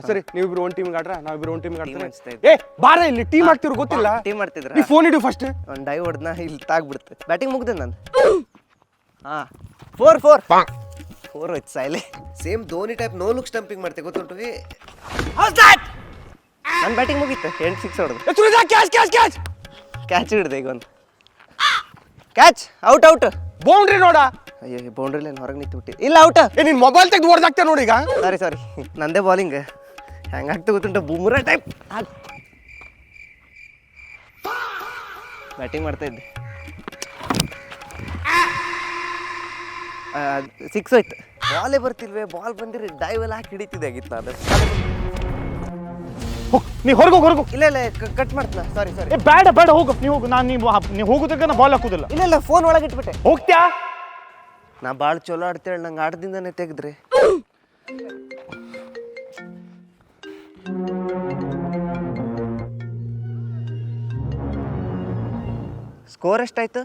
ಸರಿ ನೀವಿಬ್ರು ಒಂದು ಟೀಮಿಗೆ ಆಡ್ರ ನಾವಿಬ್ರು ಒಂದು ಟೀಮಿಗೆ Team ಆಡ್ತೀವಿ ಅನ್ಸ್ತಾ ಏ ಬಾರ ಇಲ್ಲಿ ಟೀಮ್ ಆಗ್ತಿರೋ ಗೊತ್ತಿಲ್ಲ ಟೀಮ್ ಮಾಡ್ತಿದ್ರ ನೀ ಫೋನ್ ಇಡು ಫಸ್ಟ್ ಒಂದು ಡೈ ಹೊಡೆದ್ನ ಇಲ್ಲಿ ತಾಗ್ಬಿಡ್ತು ಬ್ಯಾಟಿಂಗ್ ಮುಗ್ದೆ ನಾನು ಹಾಂ 4 ಹೋಯ್ತು ಸಾಯ್ಲೆ same Dhoni type no look stumping ಮಾಡ್ತೆ ಗೊತ್ತುಂಟು ನನ್ನ ಬ್ಯಾಟಿಂಗ್ ಮುಗೀತು 8 6 ಹೊಡೆದು ಕ್ಯಾಚ್ ಕ್ಯಾಚ್ ಕ್ಯಾಚ್ ಕ್ಯಾಚ್ ಹಿಡ್ದೆ ಈಗ ಒಂದು ಕ್ಯಾಚ್ ಔಟ್ ಬೌಂಡ್ರಿ ನೋಡ ಅಯ್ಯೋ ಬೌಂಡ್ರಿ ಲೈನ್ ಹೊರಗೆ ನಿಂತು ಬಿಟ್ಟು ಇಲ್ಲ ಔಟ್ ಏ ನಿನ್ ಮೊಬೈಲ್ ತೆಗೆದು ಹೊಡೆದಾಕ್ತೆ ನೋಡಿ ಈಗ ಸಾರಿ ನಂದೇ ಬಾಲಿಂಗ್ ಹೆಂಗಾಗ್ತಾ ಗೊತ್ತುಂಟು ಬುಮ್ರಾ ಟೈಪ್ ಬ್ಯಾಟಿಂಗ್ ಮಾಡ್ತಾ ಇದ್ದೆ 6 ಹೋಯ್ತು ಬಾಲೇ ಬರ್ತಿಲ್ವೇ ಬಾಲ್ ಬಂದಿರಿ ಡೈವ್ ಎಲ್ಲ ಹಾಕಿ ಹಿಡಿತಿದ್ದೆ ಆಗಿತ್ತು ಅದು ನೀ ಹೊರಗೋಗು ಇಲ್ಲ ಕಟ್ ಮಾಡ್ತಲ್ಲ ಸಾರಿ ಏ ಬೇಡ ಹೋಗು ನೀವು ಹೋಗು ನಾನು ನೀವು ಹೋಗುದಕ್ಕೆ ನಾ ಬಾಲ್ ಹಾಕುದಿಲ್ಲ ಇಲ್ಲ ಫೋನ್ ಒಳಗೆ ಇಟ್ಬಿಟ್ಟೆ ಹೋಗ್ತ್ಯಾ ನಾ ಭಾಳ ಚಲೋ ಆಡ್ತೇಳಿ ನಂಗೆ ಆಟದಿಂದನೇ ತೆಗೆದ್ರಿ ಸ್ಕೋರ್ ಎಷ್ಟಾಯ್ತು